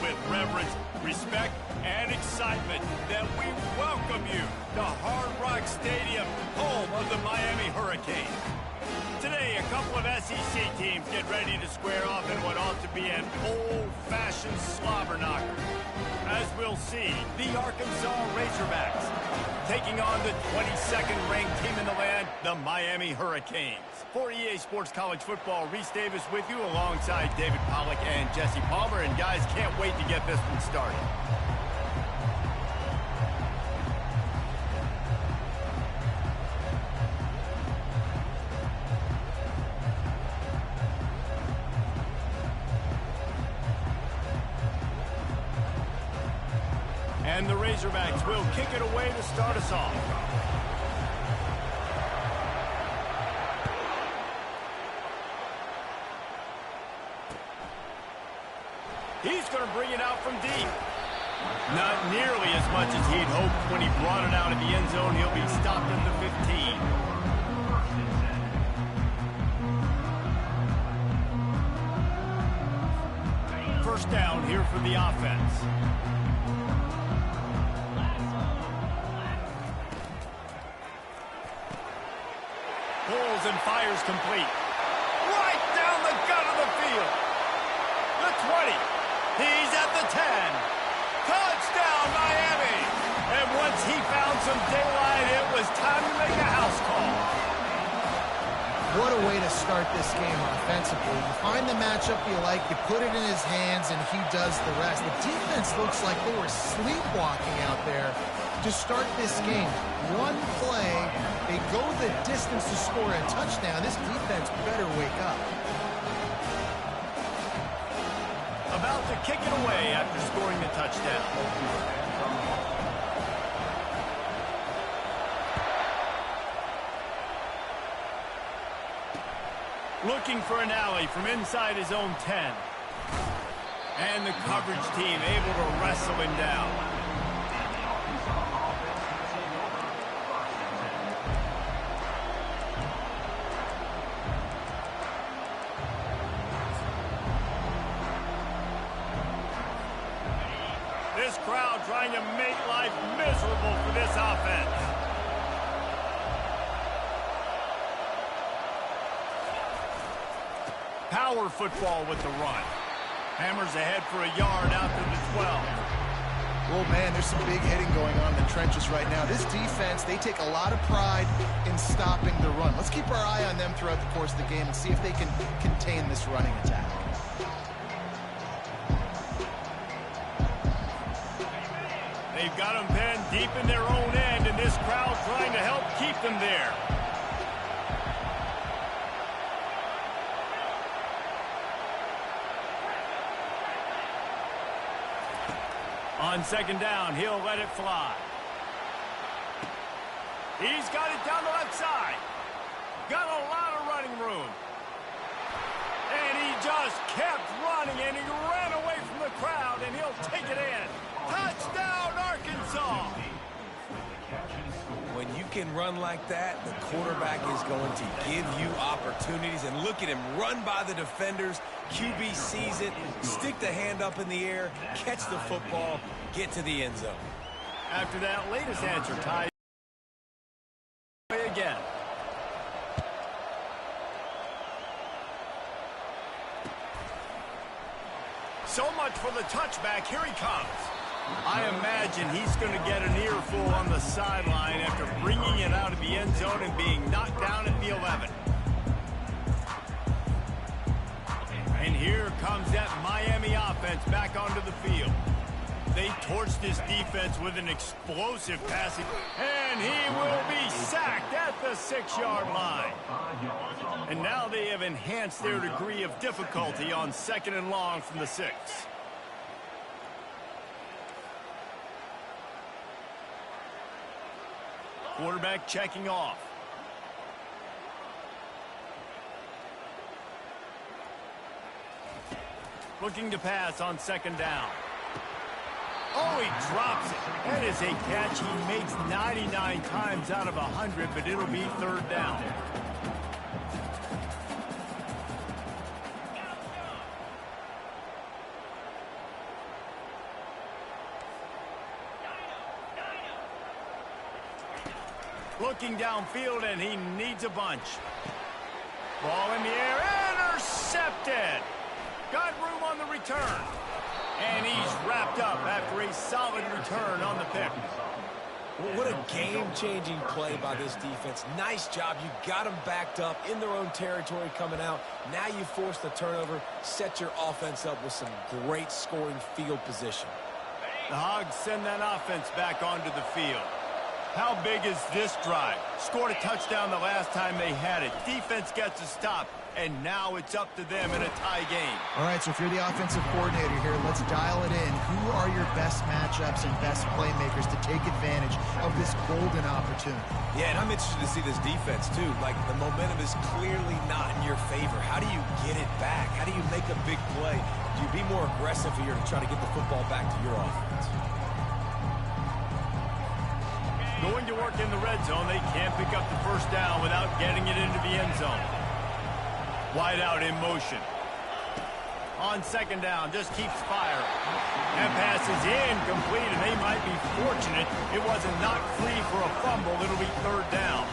with reverence, respect, and excitement that we welcome you to Hard Rock Stadium, home of the Miami Hurricanes. Today, a couple of SEC teams get ready to square off in what ought to be an old-fashioned slobber knocker. As we'll see, the Arkansas Razorbacks taking on the 22nd ranked team in the land, the Miami Hurricanes. For EA Sports College Football, Reese Davis with you alongside David Pollack and Jesse Palmer. And guys, can't wait to get this one started. And the Razorbacks will kick it away to start us off. He's going to bring it out from deep. Not nearly as much as he'd hoped when he brought it out of the end zone. He'll be stopped at the 15. First down here for the offense. Pulls and fires complete. Right down the gut of the field. The 20. He's at the 10. Touchdown, Miami. And once he found some daylight, it was time to make a house call. What a way to start this game offensively. You find the matchup you like, you put it in his hands, and he does the rest. The defense looks like they were sleepwalking out there to start this game. One play, they go the distance to score a touchdown. This defense better wake up. About to kick it away after scoring the touchdown. Looking for an alley from inside his own 10. And the coverage team able to wrestle him down. This crowd trying to make life miserable for this offense. Power football with the run. Hammers ahead for a yard out to the 12. Well, man, there's some big hitting going on in the trenches right now. This defense, they take a lot of pride in stopping the run. Let's keep our eye on them throughout the course of the game and see if they can contain this running attack. They've got them pinned deep in their own end, and this crowd trying to help keep them there. On second down, he'll let it fly. He's got it down the left side. Got a lot of running room. And he just kept running, and he ran away from the crowd, and he'll take it in. Touchdown, Arkansas! When you can run like that, the quarterback is going to give you opportunities. And look at him run by the defenders. QB sees it, stick the hand up in the air, catch the football, get to the end zone. After that latest answer, tied again. So much for the touchback. Here he comes. I imagine he's going to get an earful on the sideline after bringing it out of the end zone and being knocked down at the 11. And here comes that Miami offense back onto the field. They torched this defense with an explosive passing, and he will be sacked at the 6-yard line. And now they have enhanced their degree of difficulty on second and long from the 6. Quarterback checking off. Looking to pass on second down. Oh, he drops it. That is a catch he makes 99 times out of 100, but it'll be third down. Looking downfield, and he needs a bunch. Ball in the air, intercepted. Got room on the return. And he's wrapped up after a solid return on the pick. What a game-changing play by this defense. Nice job. You got them backed up in their own territory coming out. Now you force the turnover, set your offense up with some great scoring field position. The Hogs send that offense back onto the field. How big is this drive? Scored a touchdown the last time they had it. Defense gets a stop, and now it's up to them in a tie game. All right, so if you're the offensive coordinator here, let's dial it in. Who are your best matchups and best playmakers to take advantage of this golden opportunity? Yeah, and I'm interested to see this defense, too. Like, the momentum is clearly not in your favor. How do you get it back? How do you make a big play? Do you be more aggressive here to try to get the football back to your offense? Going to work in the red zone, they can't pick up the first down without getting it into the end zone. Wide out in motion. On second down, just keeps firing. That pass is incomplete, and they might be fortunate it wasn't knocked free for a fumble. It'll be third down.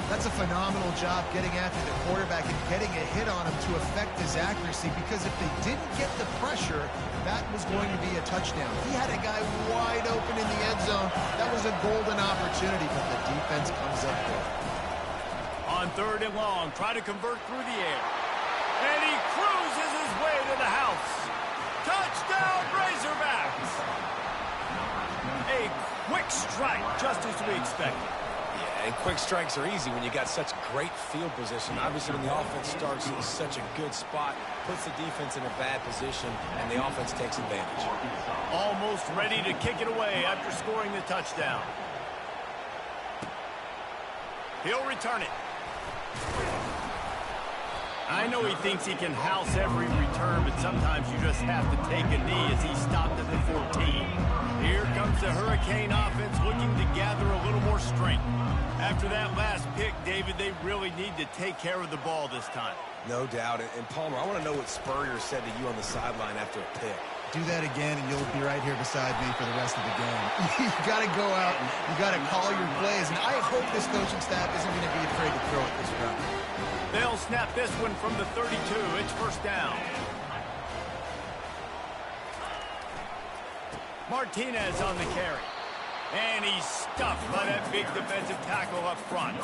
That's a phenomenal job getting after the quarterback and getting a hit on him to affect his accuracy, because if they didn't get the pressure, that was going to be a touchdown. He had a guy wide open in the end zone. That was a golden opportunity, but the defense comes up with it. On third and long, try to convert through the air. And he cruises his way to the house. Touchdown, Razorbacks! A quick strike, just as we expected. And quick strikes are easy when you got such great field position. Obviously, when the offense starts in such a good spot, puts the defense in a bad position, and the offense takes advantage. Almost ready to kick it away after scoring the touchdown. He'll return it. I know he thinks he can house every return, but sometimes you just have to take a knee as he stopped at the 14. Here comes the Hurricane offense looking to gather a little more strength. After that last pick, David, they really need to take care of the ball this time. No doubt. And Palmer, I want to know what Spurrier said to you on the sideline after a pick. Do that again, and you'll be right here beside me for the rest of the game. You got to go out, you got to call your plays, and I hope this coaching staff isn't going to be afraid to throw it this round. They'll snap this one from the 32. It's first down. Martinez on the carry. And he's stuffed by that big defensive tackle up front.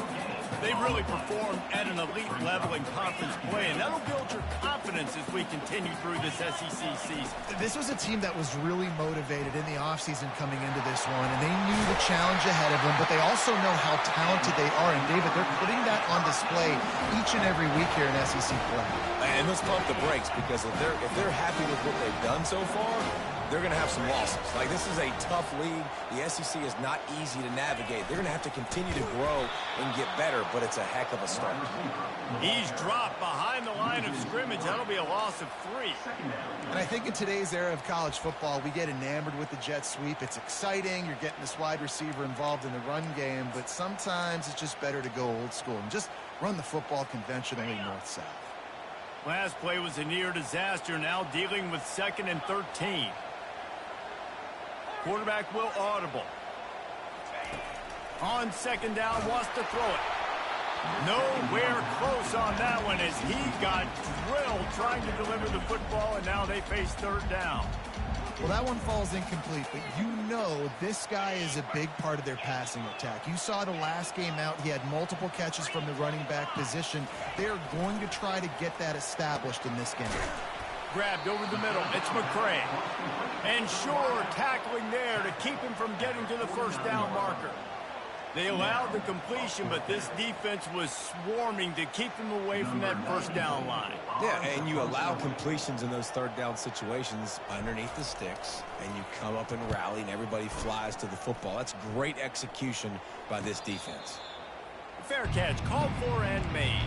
They really performed at an elite level in conference play, and that'll build your confidence as we continue through this SEC season. This was a team that was really motivated in the offseason coming into this one, and they knew the challenge ahead of them, but they also know how talented they are. And, David, they're putting that on display each and every week here in SEC play. And let's pump the brakes, because if they're happy with what they've done so far, they're going to have some losses. Like, this is a tough league. The SEC is not easy to navigate. They're going to have to continue to grow and get better, but it's a heck of a start. He's dropped behind the line of scrimmage. That'll be a loss of 3. And I think in today's era of college football, we get enamored with the jet sweep. It's exciting. You're getting this wide receiver involved in the run game, but sometimes it's just better to go old school and just run the football conventionally north-south. Last play was a near disaster, now dealing with 2nd and 13. Quarterback will audible. On second down, wants to throw it. Nowhere close on that one as he got drilled trying to deliver the football, and now they face third down. Well, that one falls incomplete, but you know this guy is a big part of their passing attack. You saw the last game out. He had multiple catches from the running back position. They're going to try to get that established in this game. Grabbed over the middle. It's McCray. And Shore tackling there to keep him from getting to the first down marker. They allowed the completion, but this defense was swarming to keep them away from that first down line. Yeah, and you allow completions in those third down situations underneath the sticks, and you come up and rally, and everybody flies to the football. That's great execution by this defense. Fair catch, called for and made.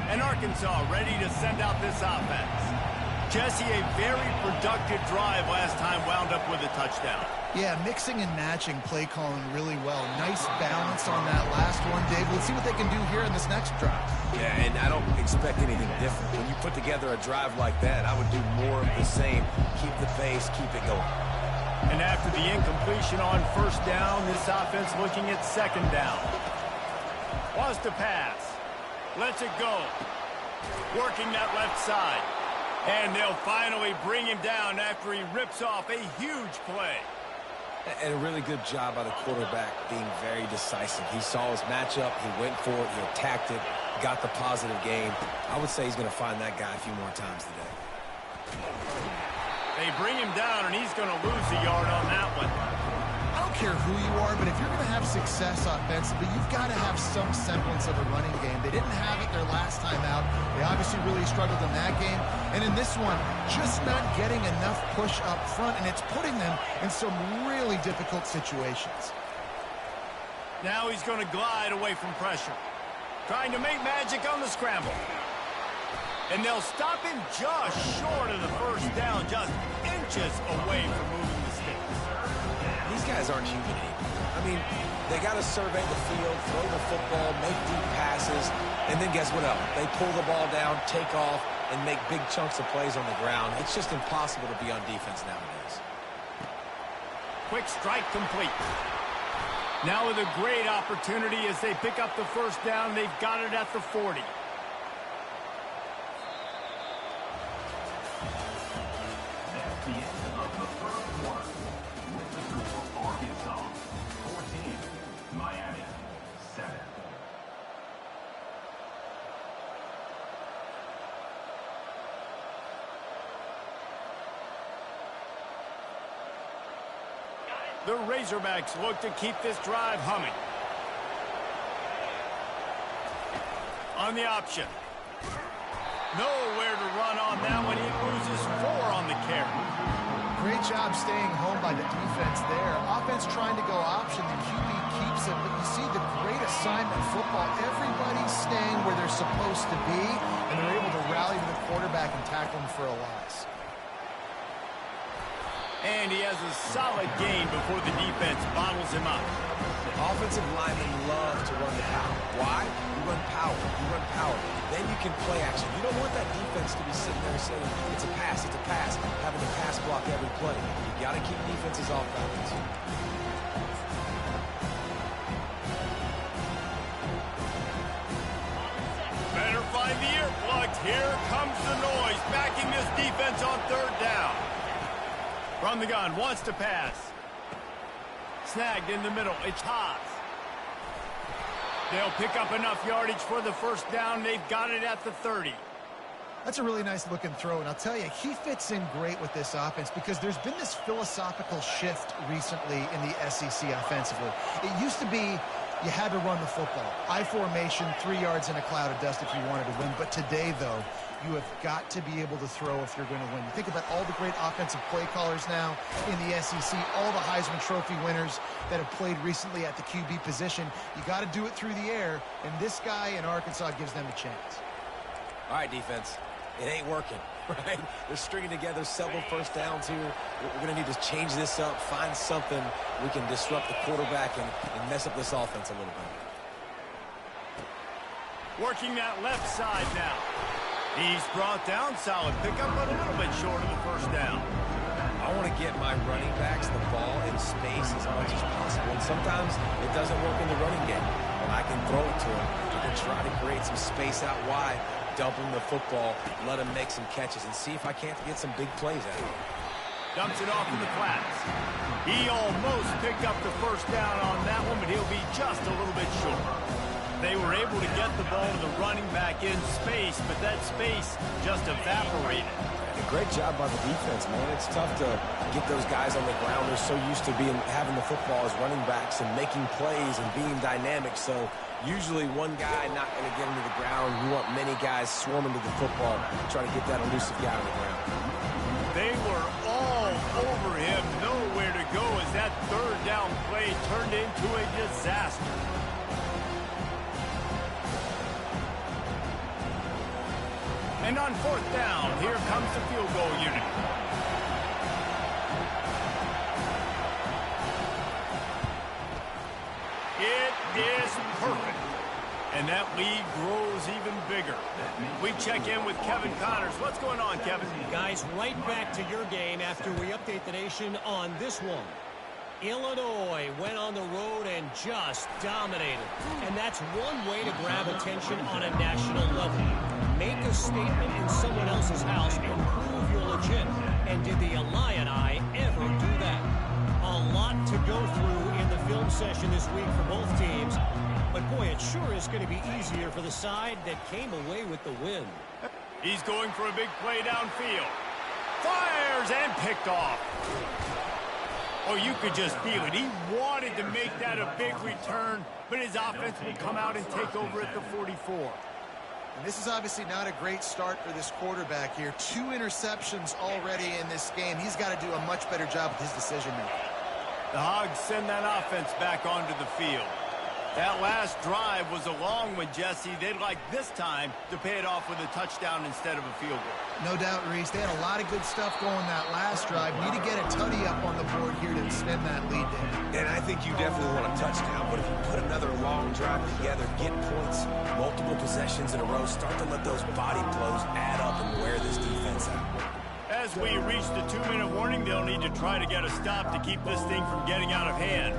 And Arkansas ready to send out this offense. Jesse, a very productive drive last time wound up with a touchdown. Yeah, mixing and matching play calling really well. Nice balance on that last one, Dave. Let's see what they can do here in this next drive. Yeah, and I don't expect anything different. When you put together a drive like that, I would do more of the same. Keep the pace, keep it going. And after the incompletion on first down, this offense looking at second down. Wants to pass. Lets it go. Working that left side. And they'll finally bring him down after he rips off a huge play. And a really good job by the quarterback being very decisive. He saw his matchup, he went for it, he attacked it, got the positive gain. I would say he's going to find that guy a few more times today. They bring him down, and he's going to lose a yard on that one. I don't care who you are, but if you're going to have success offensively, you've got to have some semblance of a running game. They didn't have it their last time out. They obviously really struggled in that game. And in this one, just not getting enough push up front, and it's putting them in some really difficult situations. Now he's going to glide away from pressure. Trying to make magic on the scramble. And they'll stop him just short of the first down, just inches away from moving the sticks. These guys aren't human anymore. I mean, they got to survey the field, throw the football, make deep passes, and then guess what else? They pull the ball down, take off, and make big chunks of plays on the ground. It's just impossible to be on defense nowadays. Quick strike complete. Now with a great opportunity as they pick up the first down, they've got it at the 40. The Razorbacks look to keep this drive humming. On the option. Nowhere to run on that one. He loses 4 on the carry. Great job staying home by the defense there. Offense trying to go option. The QB keeps it, but you see the great assignment football. Everybody's staying where they're supposed to be, and they're able to rally to the quarterback and tackle him for a loss. And he has a solid gain before the defense bottles him up. Offensive linemen love to run the power. Why? You run power. You run power. Then you can play action. You don't want that defense to be sitting there saying, it's a pass, having to pass block every play. You got to keep defenses off balance. Better find the earplugs. Here comes the noise, backing this defense on third down. From the gun, wants to pass. Snagged in the middle. It's Haas. They'll pick up enough yardage for the first down. They've got it at the 30. That's a really nice looking throw, and I'll tell you, he fits in great with this offense because there's been this philosophical shift recently in the SEC offensively. It used to be you had to run the football. I formation, 3 yards in a cloud of dust if you wanted to win. But today, though, you have got to be able to throw if you're going to win. You think about all the great offensive play callers now in the SEC, all the Heisman Trophy winners that have played recently at the QB position. You got to do it through the air, and this guy in Arkansas gives them a chance. All right, defense. It ain't working, right? They're stringing together several first downs here. We're going to need to change this up, find something we can disrupt the quarterback and mess up this offense a little bit. Working that left side now. He's brought down, solid pickup, but a little bit short of the first down. I want to get my running backs the ball in space as much as possible. And sometimes it doesn't work in the running game. But I can throw it to him. I can try to create some space out wide, dump him the football, let him make some catches, and see if I can't get some big plays out of him. Dumps it off in the flats. He almost picked up the first down on that one, but he'll be just a little bit short. They were able to get the ball to the running back in space, but that space just evaporated. And great job by the defense, man. It's tough to get those guys on the ground. They're so used to having the football as running backs and making plays and being dynamic. So usually one guy not going to get him to the ground. You want many guys swarming to the football, try to get that elusive guy on the ground. They were all over him, nowhere to go as that third down play turned into a disaster. And on fourth down, here comes the field goal unit. It is perfect. And that lead grows even bigger. We check in with Kevin Connors. What's going on, Kevin? Guys, right back to your game after we update the nation on this one. Illinois went on the road and just dominated. And that's one way to grab attention on a national level. Make a statement in someone else's house and prove you're legit. And did the Illini ever do that? A lot to go through in the film session this week for both teams. But boy, it sure is going to be easier for the side that came away with the win. He's going for a big play downfield. Fires and picked off. Oh, you could just feel it. He wanted to make that a big return, but his offense will come out and take over at the 44. And this is obviously not a great start for this quarterback here. 2 interceptions already in this game. He's got to do a much better job with his decision-making. The Hogs send that offense back onto the field. That last drive was a long one, Jesse. They'd like this time to pay it off with a touchdown instead of a field goal. No doubt, Reese. They had a lot of good stuff going that last drive. Need to get a tutty up on the board here to extend that lead there. And I think you definitely want a touchdown, but if you put another long drive together, get points, multiple possessions in a row, start to let those body blows add up and wear this defense out. As we reach the 2-minute warning, they'll need to try to get a stop to keep this thing from getting out of hand.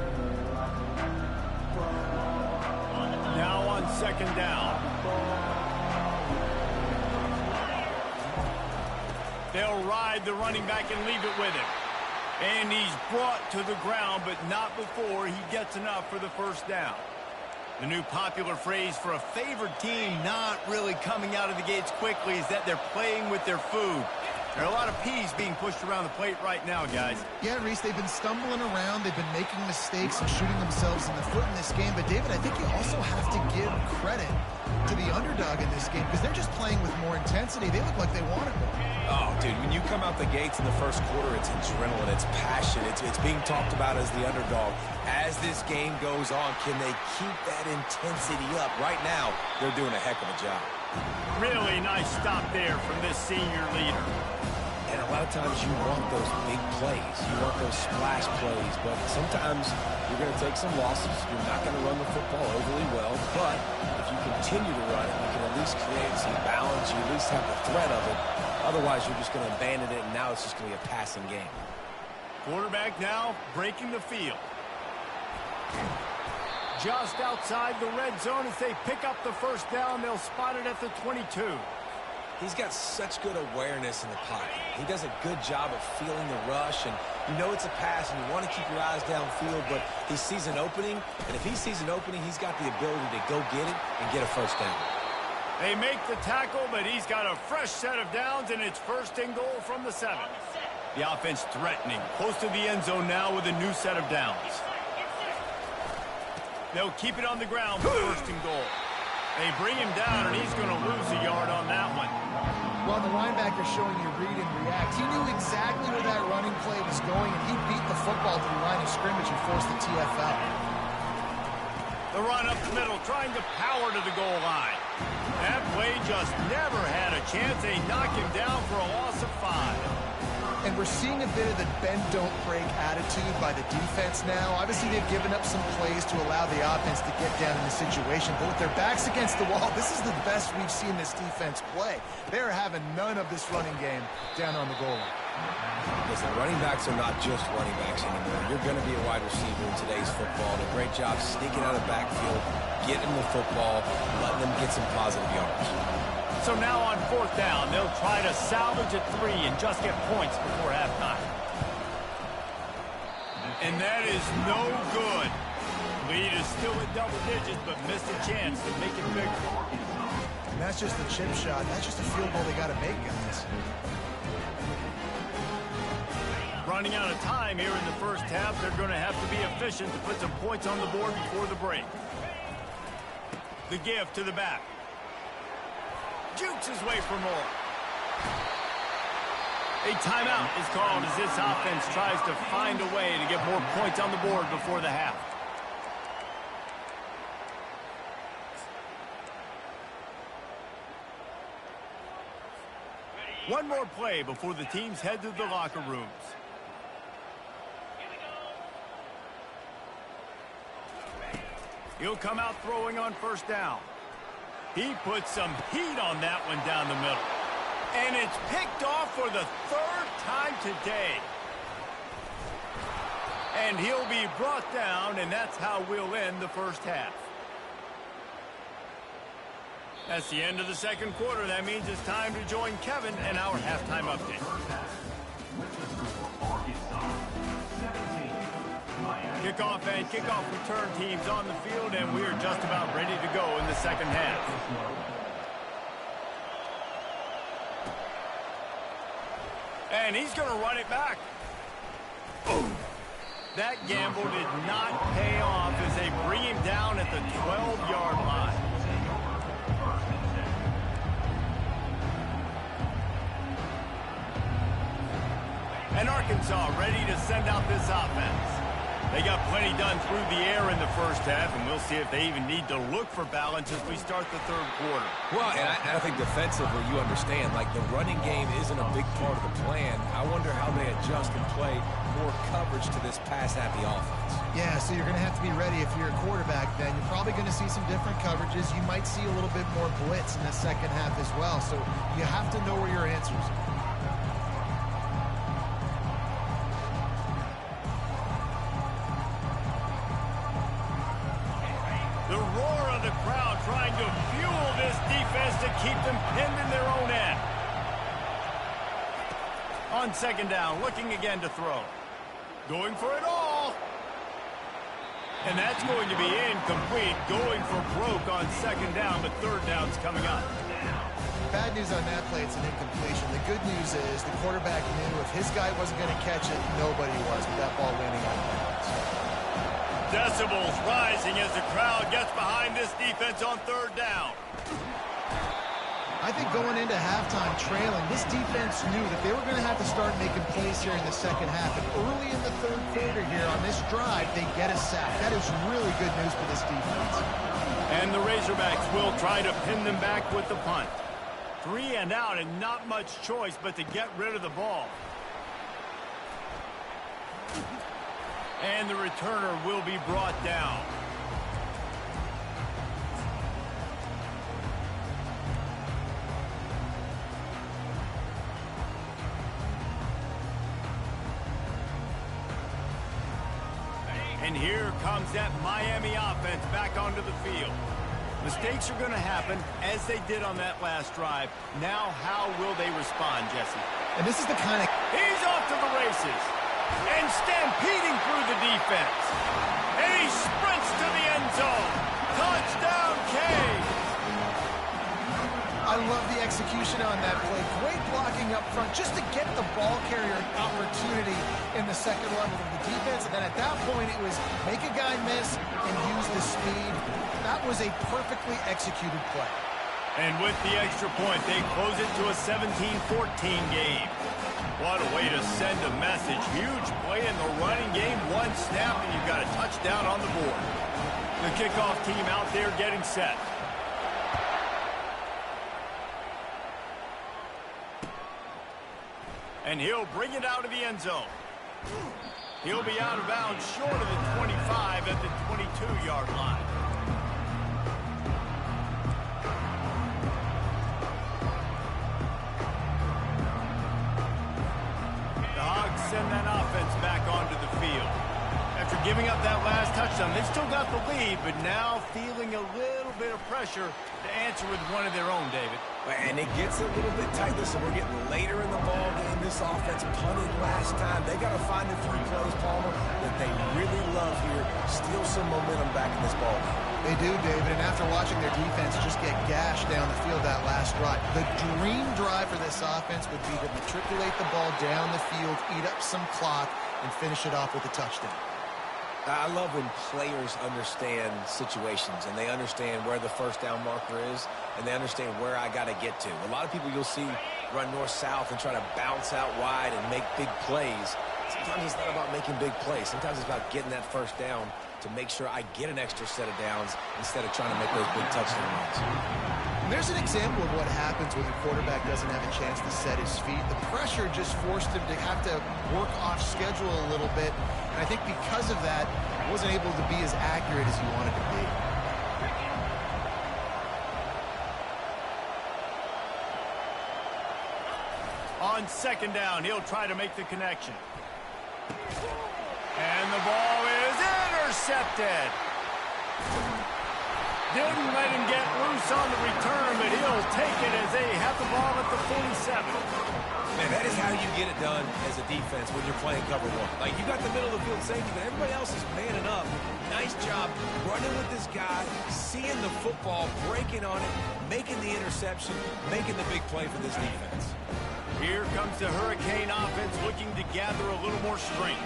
Now on second down. They'll ride the running back and leave it with him. And he's brought to the ground, but not before he gets enough for the first down. The new popular phrase for a favored team not really coming out of the gates quickly is that they're playing with their food. There are a lot of peas being pushed around the plate right now, guys. Yeah, Reese, they've been stumbling around. They've been making mistakes and shooting themselves in the foot in this game. But, David, I think you also have to give credit to the underdog in this game because they're just playing with more intensity. They look like they want it more. Oh, dude, when you come out the gates in the first quarter, it's adrenaline, it's passion, it's being talked about as the underdog. As this game goes on, can they keep that intensity up? Right now, they're doing a heck of a job. Really nice stop there from this senior leader. And a lot of times you want those big plays. You want those splash plays. But sometimes you're going to take some losses. You're not going to run the football overly well. But if you continue to run it, you can at least create some balance. You at least have the threat of it. Otherwise, you're just going to abandon it, and now it's just going to be a passing game. Quarterback now breaking the field. Just outside the red zone as they pick up the first down. They'll spot it at the 22. He's got such good awareness in the pocket. He does a good job of feeling the rush, and you know it's a pass, and you want to keep your eyes downfield, but he sees an opening, and if he sees an opening, he's got the ability to go get it and get a first down. They make the tackle, but he's got a fresh set of downs, and it's first and goal from the 7. The offense threatening, close to the end zone now with a new set of downs. They'll keep it on the ground for first and goal. They bring him down, and he's going to lose a yard on that one. Well, the linebacker showing you read and react. He knew exactly where that running play was going, and he beat the football to the line of scrimmage and forced the TFL. The run up the middle, trying to power to the goal line. That play just never had a chance. They knock him down for a loss of 5. And we're seeing a bit of the bend-don't-break attitude by the defense now. Obviously, they've given up some plays to allow the offense to get down in the situation. But with their backs against the wall, this is the best we've seen this defense play. They're having none of this running game down on the goal line. Listen, running backs are not just running backs anymore. You're going to be a wide receiver in today's football. And a great job sneaking out of the backfield, getting the football, letting them get some positive yards. So now on fourth down, they'll try to salvage a 3 and just get points before halftime. And that is no good. Lead is still at double digits, but missed a chance to make it bigger. And that's just a chip shot. That's just a field goal they got to make, guys. Running out of time here in the first half, they're going to have to be efficient to put some points on the board before the break. The give to the back. Jukes his way for more. A timeout is called as this offense tries to find a way to get more points on the board before the half. One more play before the teams head to the locker rooms. He'll come out throwing on first down. He puts some heat on that one down the middle. And it's picked off for the third time today. And he'll be brought down, and that's how we'll end the first half. That's the end of the second quarter. That means it's time to join Kevin and our halftime update. Kickoff and kickoff return teams on the field, and we're just about ready to go in the second half. And he's going to run it back. Boom. That gamble did not pay off as they bring him down at the 12-yard line. And Arkansas ready to send out this offense. They got plenty done through the air in the first half, and we'll see if they even need to look for balance as we start the third quarter. Well, and I think defensively, you understand, like the running game isn't a big part of the plan. I wonder how they adjust and play more coverage to this pass-happy offense. Yeah, so you're going to have to be ready if you're a quarterback then. You're probably going to see some different coverages. You might see a little bit more blitz in the second half as well, so you have to know where your answers are. The roar of the crowd trying to fuel this defense to keep them pinned in their own end. On second down, looking again to throw. Going for it all. And that's going to be incomplete. Going for broke on second down, but third down's coming up. Bad news on that play, it's an incompletion. The good news is the quarterback knew if his guy wasn't going to catch it, nobody was with that ball landing on bounds. Decibels rising as the crowd gets behind this defense on third down. I think going into halftime trailing, this defense knew that they were going to have to start making plays here in the second half. And early in the third quarter here on this drive, they get a sack. That is really good news for this defense. And the Razorbacks will try to pin them back with the punt. 3 and out and not much choice but to get rid of the ball. And the returner will be brought down. And here comes that Miami offense back onto the field. Mistakes are going to happen, as they did on that last drive. Now, how will they respond, Jesse? And this is the kind of... He's off to the races. And stampeding through the defense. And he sprints to the end zone. Touchdown, Cade. I love the execution on that play. Great blocking up front just to get the ball carrier an opportunity in the second level of the defense. And then at that point, it was make a guy miss and use the speed. That was a perfectly executed play. And with the extra point, they close it to a 17-14 game. What a way to send a message. Huge play in the running game. One snap, and you've got a touchdown on the board. The kickoff team out there getting set. And he'll bring it out of the end zone. He'll be out of bounds short of the 25 at the 22-yard line. The Hogs send that offense back onto the field. After giving up that last touchdown, they've still got the lead, but now feeling a little bit of pressure to answer with one of their own, David. And it gets a little bit tight. Listen, we're getting later in the ball game. This offense punted last time. They got to find a few plays, Palmer, that they really love here. Steal some momentum back in this ball game. They do, David, and after watching their defense just get gashed down the field that last drive, the dream drive for this offense would be to matriculate the ball down the field, eat up some clock, and finish it off with a touchdown. I love when players understand situations and they understand where the first down marker is and they understand where I got to get to. A lot of people you'll see run north-south and try to bounce out wide and make big plays. Sometimes it's not about making big plays. Sometimes it's about getting that first down to make sure I get an extra set of downs instead of trying to make those big touchdown runs. And there's an example of what happens when the quarterback doesn't have a chance to set his feet. The pressure just forced him to have to work off schedule a little bit. And I think because of that, he wasn't able to be as accurate as he wanted to be. On second down, he'll try to make the connection. And the ball is intercepted. Didn't let him get loose on the return, but he'll take it as they have the ball at the 47. Man, that is how you get it done as a defense when you're playing cover one. Like, you got the middle of the field safety, but everybody else is manning up. Nice job running with this guy, seeing the football, breaking on it, making the interception, making the big play for this defense. Here comes the Hurricane offense looking to gather a little more strength.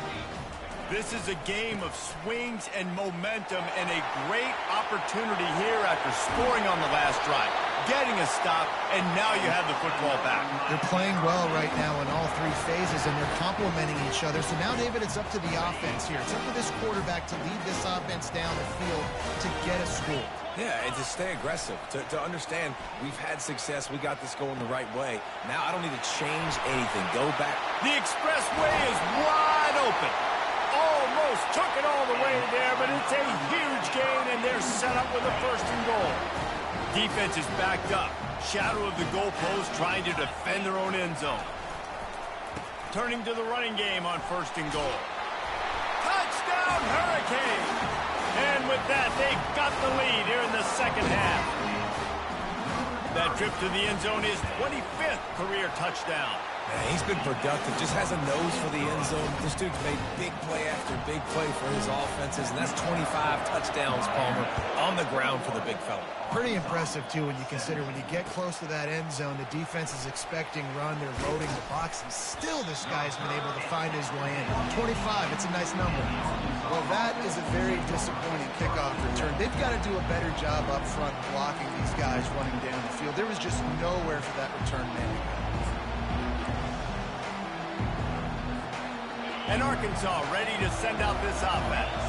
This is a game of swings and momentum and a great opportunity here after scoring on the last drive, getting a stop, and now you have the football back. They're playing well right now in all three phases, and they're complementing each other. So now, David, it's up to the offense here. It's up to this quarterback to lead this offense down the field to get a score. Yeah, and to stay aggressive, to understand we've had success, we got this going the right way. Now I don't need to change anything. Go back. The expressway is wide open. Almost took it all the way there, but it's a huge gain, and they're set up with a first and goal. Defense is backed up. Shadow of the goalpost trying to defend their own end zone. Turning to the running game on first and goal. Touchdown, Hurricane! And with that, they've got the lead here in the second half. That trip to the end zone is 25th career touchdown. Man, he's been productive, just has a nose for the end zone. This dude's made big play after big play for his offenses, and that's 25 touchdowns, Palmer, on the ground for the big fella. Pretty impressive, too, when you consider when you get close to that end zone, the defense is expecting run, they're loading the box, and still this guy's been able to find his way in. 25, it's a nice number. Well, that is a very disappointing kickoff return. They've got to do a better job up front blocking these guys running down the field. There was just nowhere for that return man to go. And Arkansas ready to send out this offense.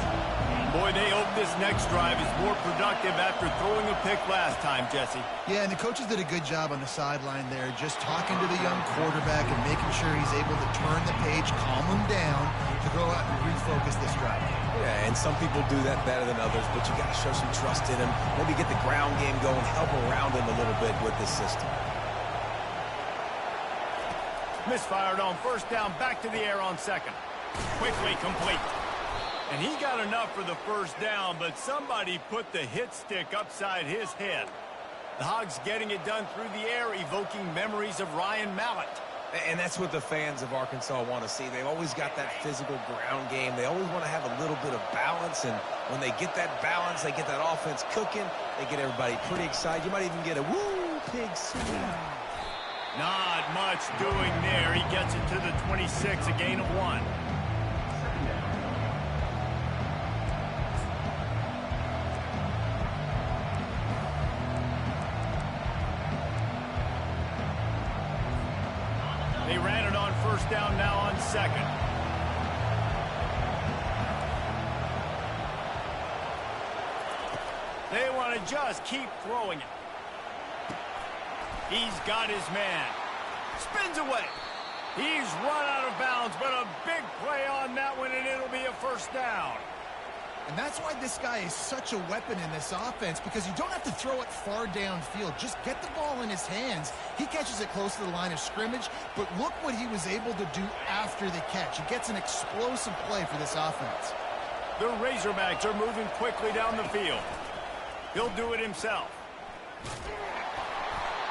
Boy, they hope this next drive is more productive after throwing a pick last time, Jesse. Yeah, and the coaches did a good job on the sideline there, just talking to the young quarterback and making sure he's able to turn the page, calm him down, to go out and refocus this drive. Yeah, and some people do that better than others, but you got to show some trust in him. Maybe get the ground game going, help around him a little bit with this system. Misfired on first down, back to the air on second. Quickly complete. And he got enough for the first down, but somebody put the hit stick upside his head. The Hogs getting it done through the air, evoking memories of Ryan Mallett. And that's what the fans of Arkansas want to see. They've always got that physical ground game. They always want to have a little bit of balance, and when they get that balance, they get that offense cooking, they get everybody pretty excited. You might even get a woo, pig swing. Not much doing there. He gets it to the 26, a gain of 1. They ran it on first down, now on second. They want to just keep throwing it. He's got his man. Spins away. He's run out of bounds, but a big play on that one, and it'll be a first down. And that's why this guy is such a weapon in this offense, because you don't have to throw it far downfield. Just get the ball in his hands. He catches it close to the line of scrimmage, but look what he was able to do after the catch. He gets an explosive play for this offense. The Razorbacks are moving quickly down the field. He'll do it himself.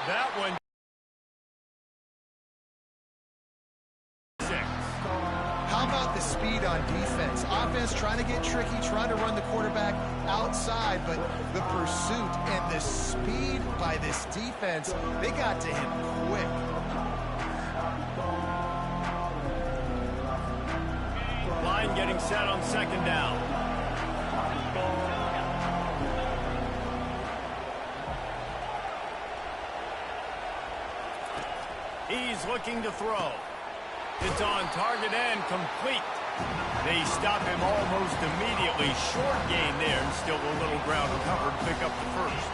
That one. 6. How about the speed on defense? Offense trying to get tricky, trying to run the quarterback outside, but the pursuit and the speed by this defense, they got to him quick. Line getting set on second down. He's looking to throw. It's on target and complete. They stop him almost immediately. Short gain there, and still a little ground covered to pick up the first.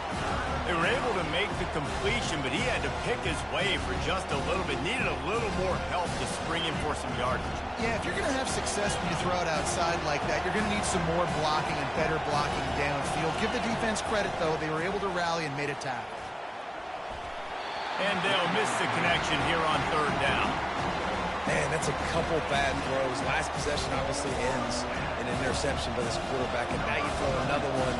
They were able to make the completion, but he had to pick his way for just a little bit. Needed a little more help to spring in for some yardage. Yeah, if you're going to have success when you throw it outside like that, you're going to need some more blocking and better blocking downfield. Give the defense credit, though. They were able to rally and made a tackle. And they'll miss the connection here on third down. Man, that's a couple bad throws. Last possession obviously ends in an interception by this quarterback, and now you throw another one,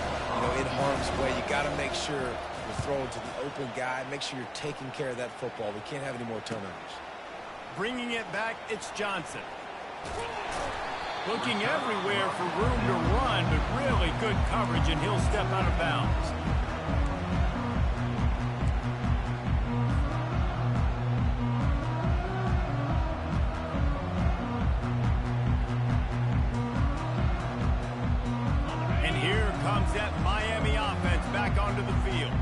in harm's way. You got to make sure you're throwing to the open guy. Make sure you're taking care of that football. We can't have any more turnovers. Bringing it back, it's Johnson. Looking everywhere for room to run, but really good coverage, and he'll step out of bounds. That Miami offense back onto the field.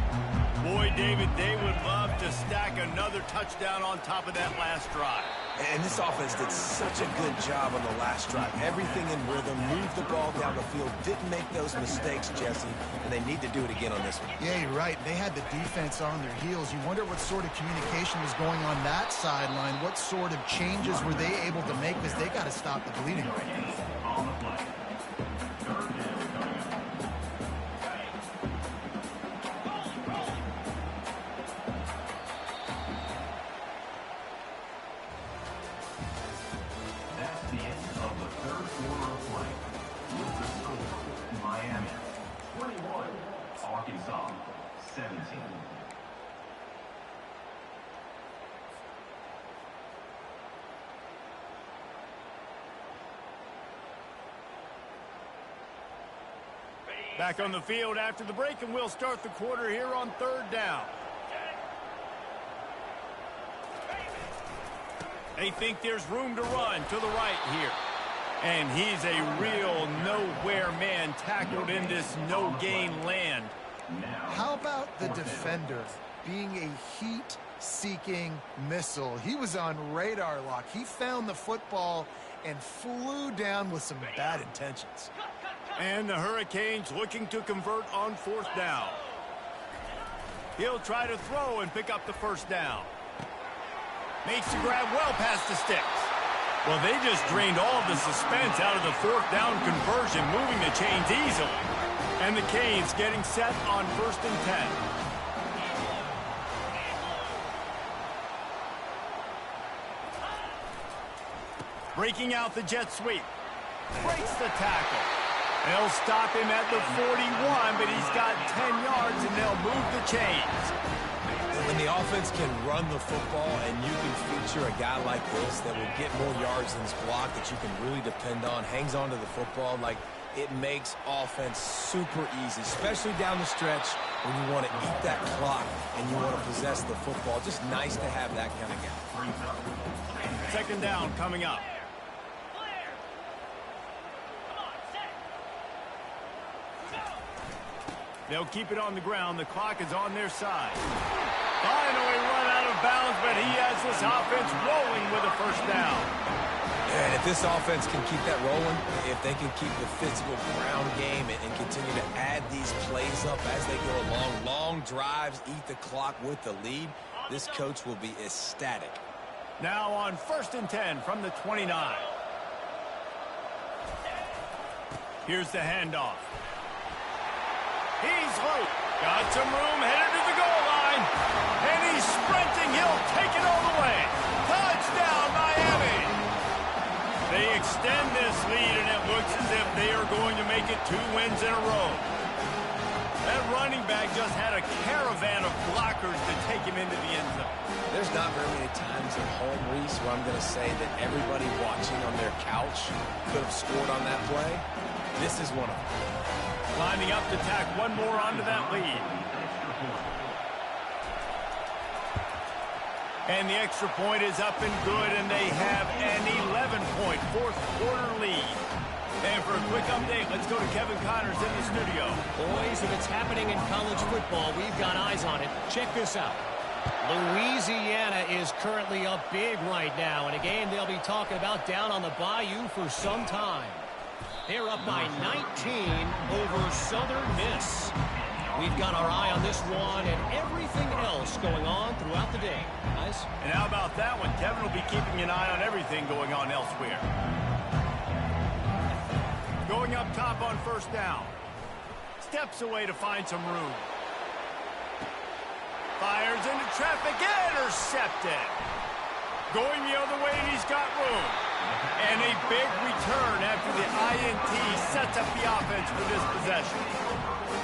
Boy, David, they would love to stack another touchdown on top of that last drive. And this offense did such a good job on the last drive. Everything in rhythm, moved the ball down the field, didn't make those mistakes, Jesse, and they need to do it again on this one. Yeah, you're right. They had the defense on their heels. You wonder what sort of communication was going on that sideline. What sort of changes were they able to make, because they got to stop the bleeding right now. Back on the field after the break, and we'll start the quarter here on third down. They think there's room to run to the right here. And he's a real nowhere man tackled in this no-gain land. How about the defender being a heat-seeking missile? He was on radar lock. He found the football and flew down with some bad intentions. And the Hurricanes looking to convert on fourth down. He'll try to throw and pick up the first down. Makes the grab well past the sticks. Well, they just drained all the suspense out of the fourth down conversion, moving the chains easily. And the Canes getting set on 1st and 10. Breaking out the jet sweep. Breaks the tackle. They'll stop him at the 41, but he's got 10 yards, and they'll move the chains. When the offense can run the football and you can feature a guy like this that will get more yards than his block, that you can really depend on, hangs on to the football, like, it makes offense super easy, especially down the stretch when you want to eat that clock and you want to possess the football. Just nice to have that kind of guy. Second down coming up. They'll keep it on the ground. The clock is on their side. Finally run out of bounds, but he has this offense rolling with a first down. And if this offense can keep that rolling, if they can keep the physical ground game and continue to add these plays up as they go along, long drives, eat the clock with the lead, this coach will be ecstatic. Now on 1st and 10 from the 29. Here's the handoff. He's loose. Got some room, headed to the goal line. And he's sprinting. He'll take it all the way. Touchdown, Miami. They extend this lead, and it looks as if they are going to make it 2 wins in a row. That running back just had a caravan of blockers to take him into the end zone. There's not very many times at home, Reese, where I'm going to say that everybody watching on their couch could have scored on that play. This is one of them. Lining up to tack one more onto that lead. And the extra point is up and good, and they have an 11-point fourth-quarter lead. And for a quick update, let's go to Kevin Connors in the studio. Boys, if it's happening in college football, we've got eyes on it. Check this out. Louisiana is currently up big right now in a game they'll be talking about down on the Bayou for some time. They're up by 19 over Southern Miss. We've got our eye on this one and everything else going on throughout the day. Guys? And how about that one? Kevin will be keeping an eye on everything going on elsewhere. Going up top on first down. Steps away to find some room. Fires into traffic, intercepted. Going the other way, and he's got room. And a big return after the INT sets up the offense for this possession.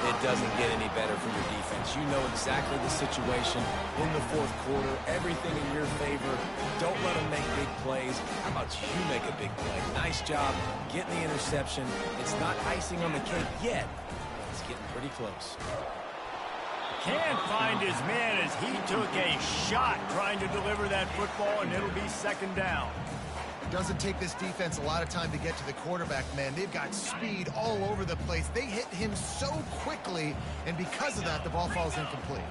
It doesn't get any better for your defense. You know exactly the situation in the fourth quarter. Everything in your favor. Don't let them make big plays. How about you make a big play? Nice job getting the interception. It's not icing on the cake yet. It's getting pretty close. Can't find his man as he took a shot trying to deliver that football, and it'll be second down. It doesn't take this defense a lot of time to get to the quarterback, man. They've got speed all over the place. They hit him so quickly, and because of that, the ball falls incomplete.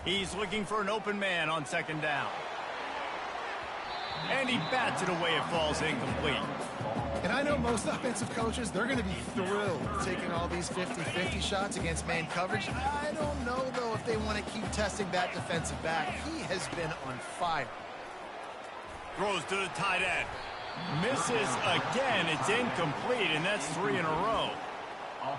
He's looking for an open man on second down. And he bats it away. It falls incomplete. And I know most offensive coaches, they're going to be thrilled taking all these 50-50 shots against man coverage. I don't know, though, if they want to keep testing that defensive back. He has been on fire. Throws to the tight end. Misses again. It's incomplete, and that's 3 in a row.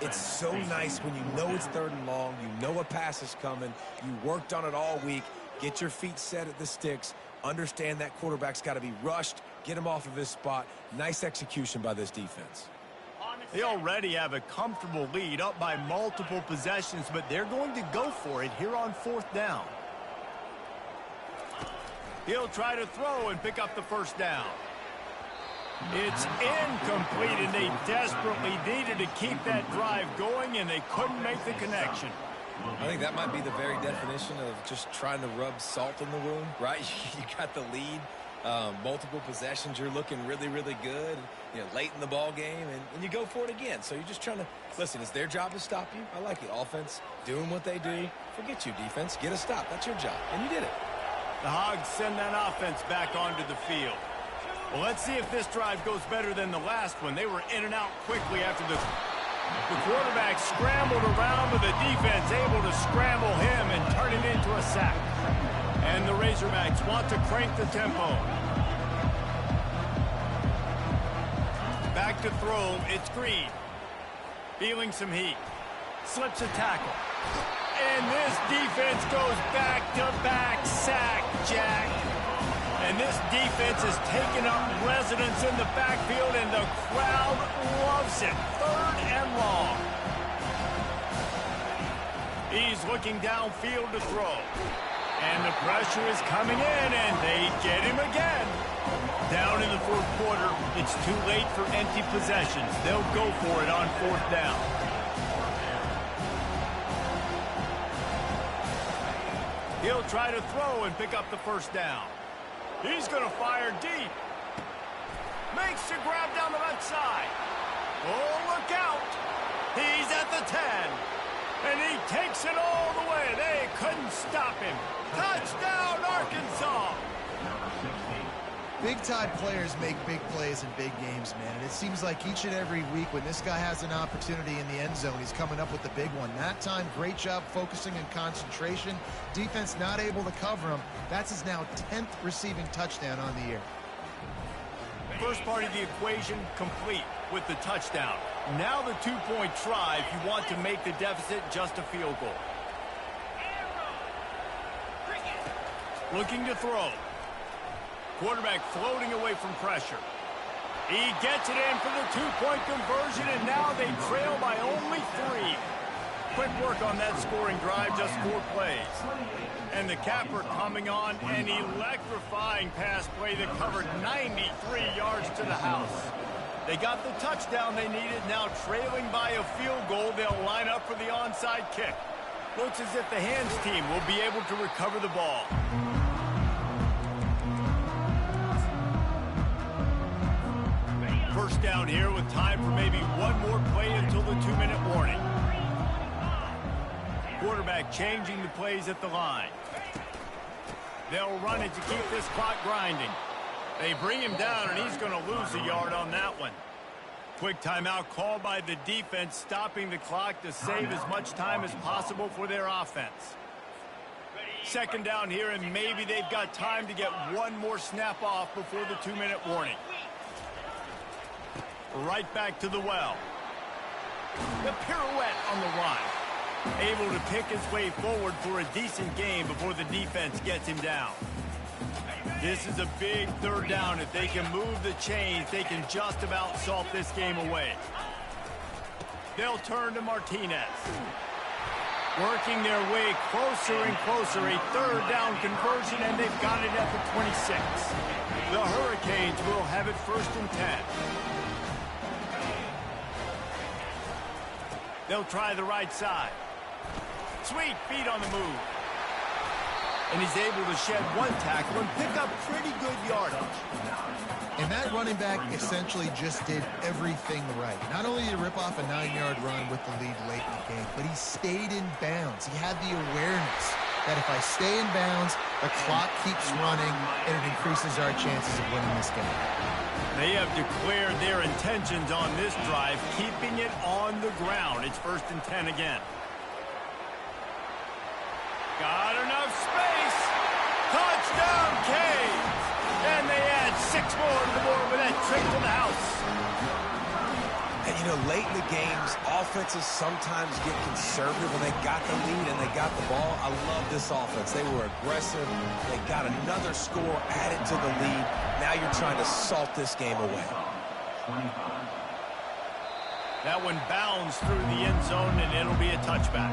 It's so nice when you know it's third and long, you know a pass is coming, you worked on it all week, get your feet set at the sticks, understand that quarterback's got to be rushed, get him off of his spot. Nice execution by this defense. They already have a comfortable lead, up by multiple possessions, but they're going to go for it here on fourth down. He'll try to throw and pick up the first down. It's incomplete, and they desperately needed to keep that drive going, and they couldn't make the connection. I think that might be the very definition of just trying to rub salt in the wound, right? You got the lead, multiple possessions, you're looking really, really good, late in the ball game, and you go for it again. So you're just trying to, listen, it's their job to stop you. I like it. Offense, doing what they do. Forget you, defense. Get a stop. That's your job, and you did it. The Hogs send that offense back onto the field. Well, let's see if this drive goes better than the last one. They were in and out quickly after the quarterback scrambled around, but the defense able to scramble him and turn it into a sack. And the Razorbacks want to crank the tempo. Back to throw. It's Green. Feeling some heat. Slips a tackle. And this defense goes back-to-back sack, Jack. And this defense has taken up residence in the backfield, and the crowd loves it. Third and long. He's looking downfield to throw. And the pressure is coming in, and they get him again. Down in the fourth quarter, it's too late for empty possessions. They'll go for it on fourth down. He'll try to throw and pick up the first down. He's going to fire deep. Makes the grab down the left side. Oh, look out. He's at the 10. And he takes it all the way. They couldn't stop him. Touchdown, Arkansas. Big-time players make big plays in big games, man. And it seems like each and every week when this guy has an opportunity in the end zone, he's coming up with the big one. That time, great job focusing and concentration. Defense not able to cover him. That's his now 10th receiving touchdown on the year. First part of the equation complete with the touchdown. Now the two-point try if you want to make the deficit just a field goal. Looking to throw. Quarterback floating away from pressure. He gets it in for the two-point conversion, and now they trail by only 3. Quick work on that scoring drive, just 4 plays. And the capper coming on, an electrifying pass play that covered 93 yards to the house. They got the touchdown they needed. Now trailing by a field goal, they'll line up for the onside kick. Looks as if the hands team will be able to recover the ball. First down here with time for maybe one more play until the 2-minute warning. Quarterback changing the plays at the line. They'll run it to keep this clock grinding. They bring him down, and he's going to lose a yard on that one. Quick timeout called by the defense, stopping the clock to save as much time as possible for their offense. Second down here, and maybe they've got time to get one more snap off before the 2-minute warning. Right back to the well. The pirouette on the run. Able to pick his way forward for a decent gain before the defense gets him down. This is a big third down. If they can move the chains, they can just about salt this game away. They'll turn to Martinez. Working their way closer and closer. A third down conversion, and they've got it at the 26. The Hurricanes will have it 1st and 10. They'll try the right side. Sweet feet on the move. And he's able to shed one tackle and pick up pretty good yardage. And that running back essentially just did everything right. Not only did he rip off a 9-yard run with the lead late in the game, but he stayed in bounds. He had the awareness that if I stay in bounds, the clock keeps running, and it increases our chances of winning this game. They have declared their intentions on this drive, keeping it on the ground. It's 1st and 10 again. Got enough space. Touchdown, Canes. And they add 6 more to the board with that trip to the house. And, you know, late in the games, offenses sometimes get conservative when they got the lead and they got the ball. I love this offense. They were aggressive. They got another score added to the lead. Now you're trying to salt this game away. That one bounds through the end zone, and it'll be a touchback.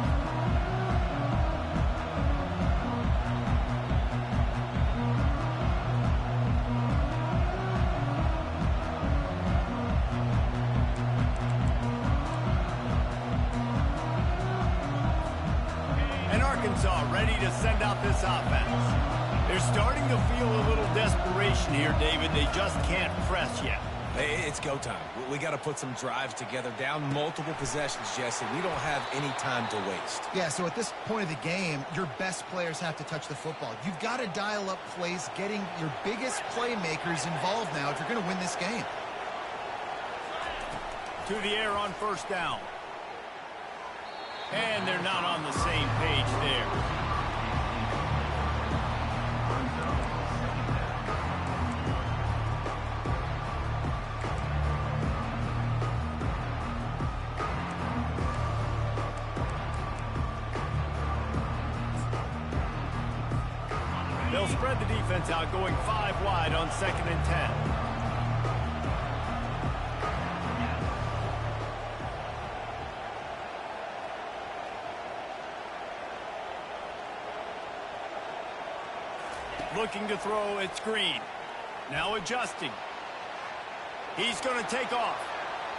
Arkansas ready to send out this offense. They're starting to feel a little desperation here, David. They just can't press yet. Hey, it's go time. We got to put some drives together. Down multiple possessions, Jesse. We don't have any time to waste. Yeah, so at this point of the game, your best players have to touch the football. You've got to dial up plays, getting your biggest playmakers involved now if you're going to win this game. To the air on 1st down. And they're not on the same page there. They'll spread the defense out, going 5 wide on 2nd and 10. Looking to throw, it's Green. Now adjusting. He's going to take off.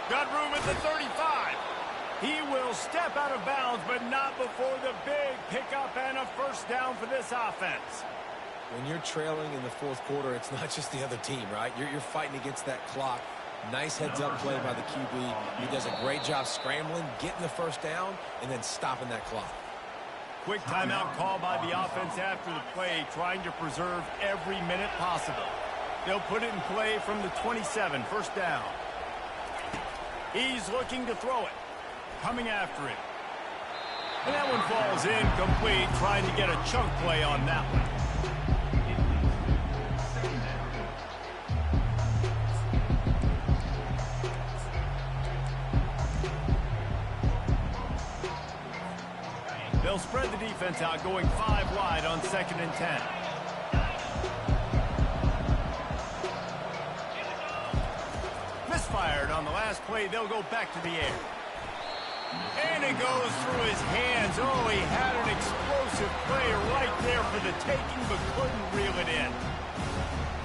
Got room at the 35. He will step out of bounds, but not before the big pickup and a 1st down for this offense. When you're trailing in the 4th quarter, it's not just the other team, right? You're fighting against that clock. Nice heads-up play by the QB. He does a great job scrambling, getting the 1st down, and then stopping that clock. Quick timeout call by the offense after the play, trying to preserve every minute possible. They'll put it in play from the 27, 1st down. He's looking to throw it. Coming after it. And that one falls incomplete, trying to get a chunk play on that one. They'll spread the defense out, going 5 wide on 2nd and 10. Misfired on the last play. They'll go back to the air. And it goes through his hands. Oh, he had an explosive play right there for the taking, but couldn't reel it in.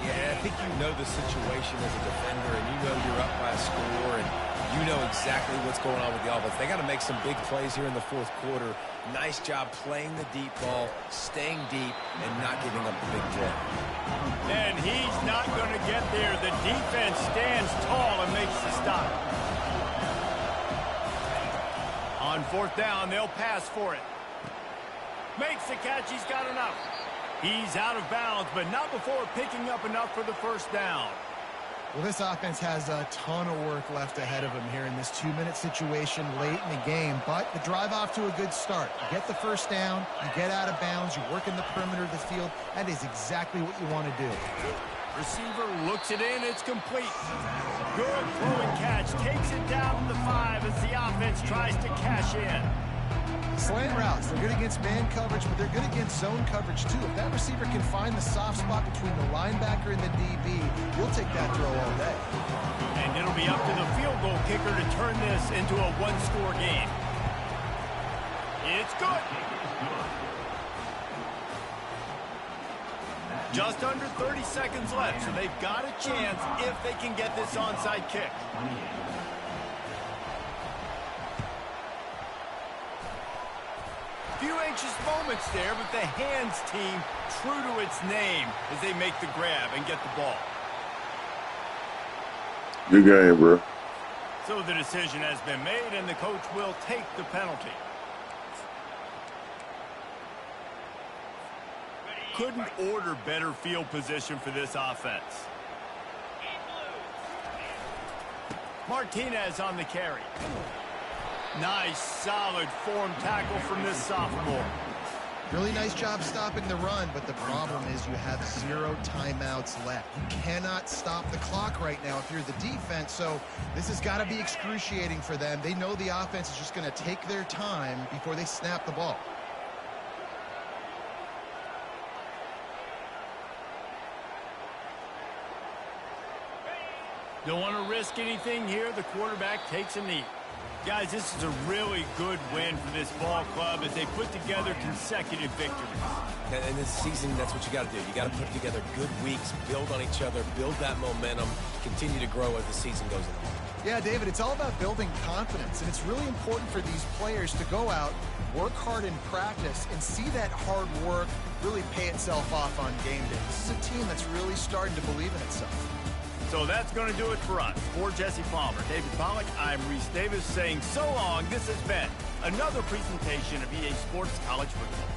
Yeah, I think you know the situation as a defender, and you know you're up by a score, and you know exactly what's going on with the offense. They got to make some big plays here in the 4th quarter. Nice job playing the deep ball, staying deep, and not giving up the big play. And he's not going to get there. The defense stands tall and makes the stop. On 4th down, they'll pass for it. Makes the catch. He's got enough. He's out of bounds, but not before picking up enough for the first down. Well, this offense has a ton of work left ahead of them here in this 2-minute situation late in the game, but the drive off to a good start. You get the first down, you get out of bounds, you work in the perimeter of the field. That is exactly what you want to do. Receiver looks it in, it's complete. Good throw and catch, takes it down to the 5 as the offense tries to cash in. Slant routes, they're good against man coverage, but they're good against zone coverage too. If that receiver can find the soft spot between the linebacker and the DB, he'll take that throw all day. And it'll be up to the field goal kicker to turn this into a one-score game. It's good. Just under 30 seconds left, so they've got a chance if they can get this onside kick. Few anxious moments there, but the hands team true to its name as they make the grab and get the ball. Good game, bro. So the decision has been made, and the coach will take the penalty. Couldn't order better field position for this offense. Martinez on the carry. Nice, solid form tackle from this sophomore. Really nice job stopping the run, but the problem is you have 0 timeouts left. You cannot stop the clock right now if you're the defense, so this has got to be excruciating for them. They know the offense is just going to take their time before they snap the ball. Don't want to risk anything here. The quarterback takes a knee. Guys, this is a really good win for this ball club as they put together consecutive victories. And this season, that's what you got to do. You got to put together good weeks, build on each other, build that momentum, continue to grow as the season goes along. Yeah, David, it's all about building confidence, and it's really important for these players to go out, work hard in practice, and see that hard work really pay itself off on game day. This is a team that's really starting to believe in itself. So that's going to do it for us. For Jesse Palmer, David Pollack, I'm Reese Davis saying so long. This has been another presentation of EA Sports College Football.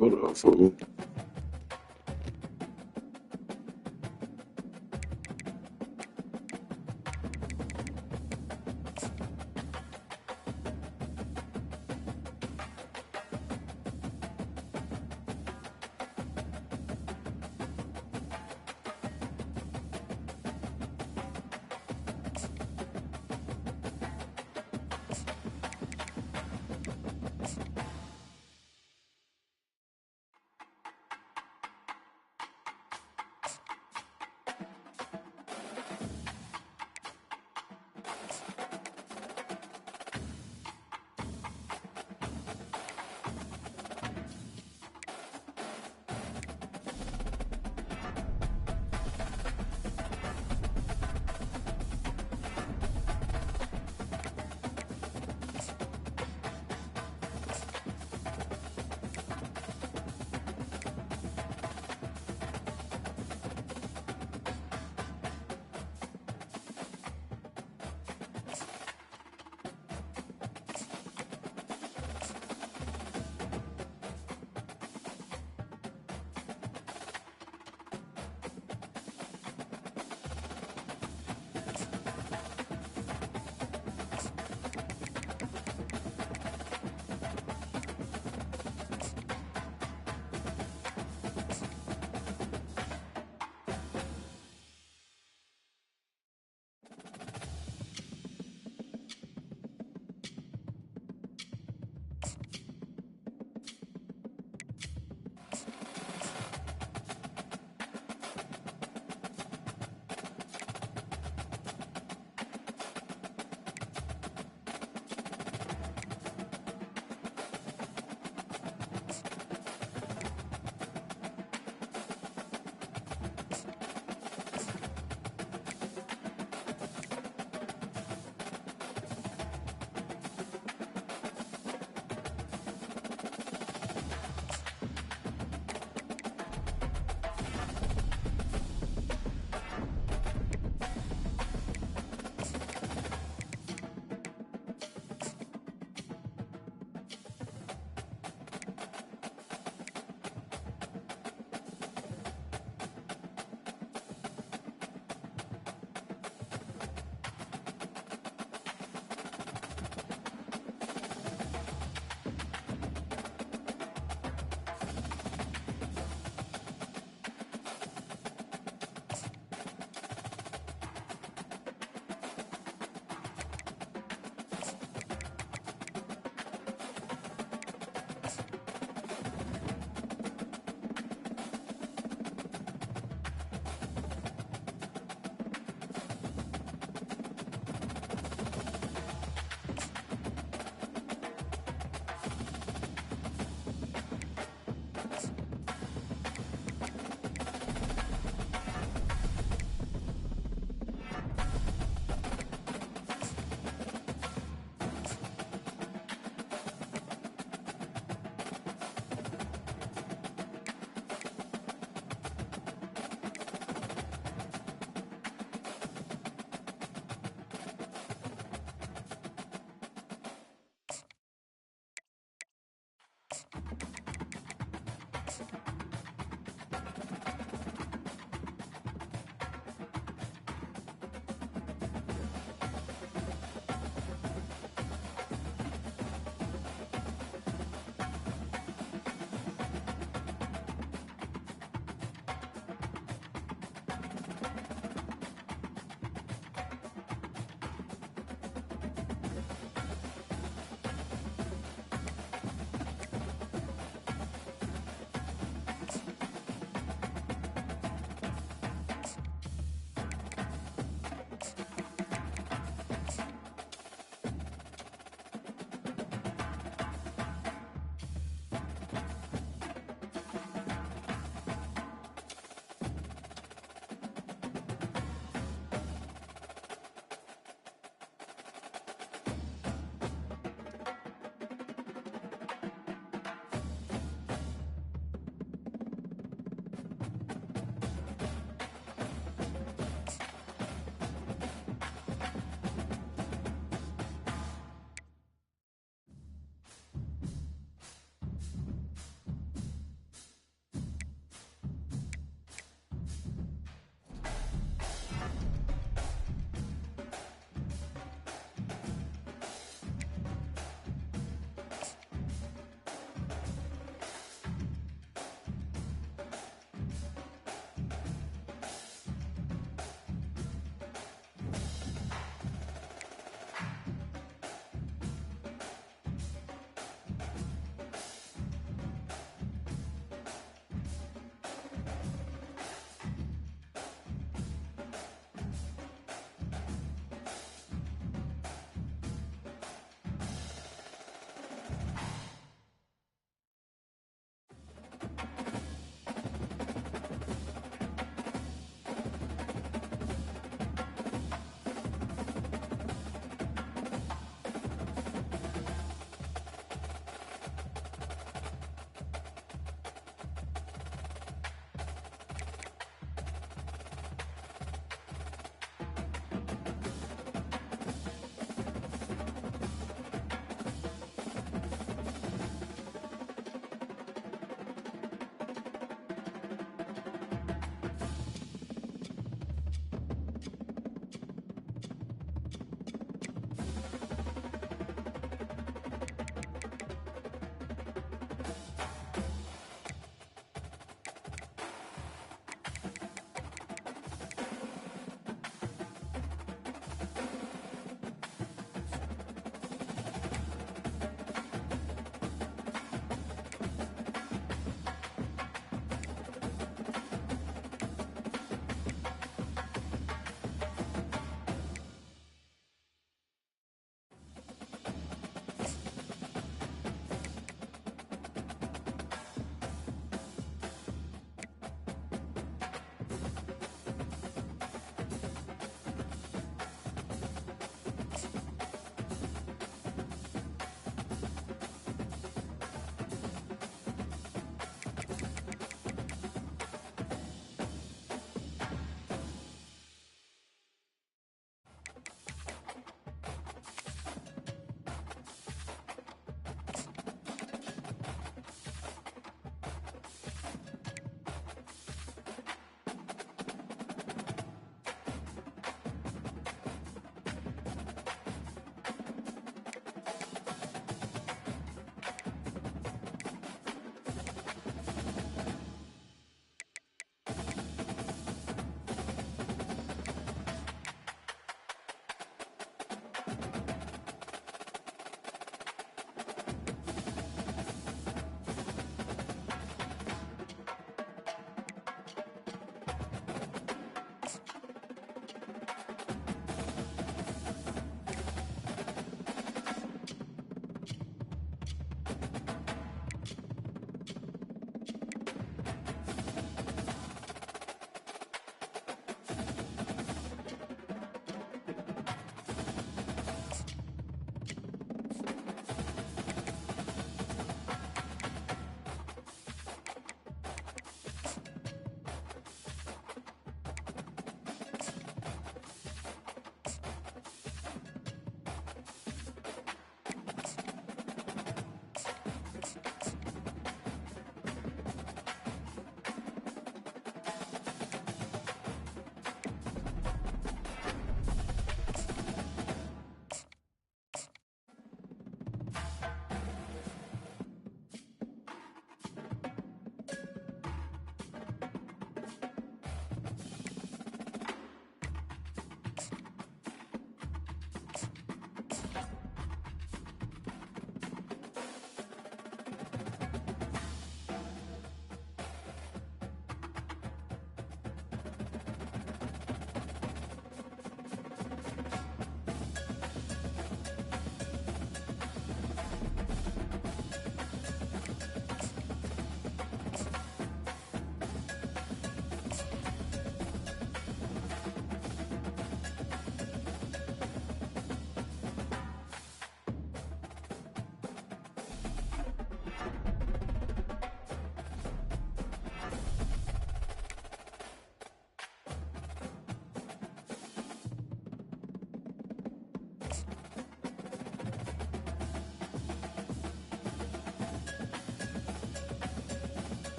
What up, fool?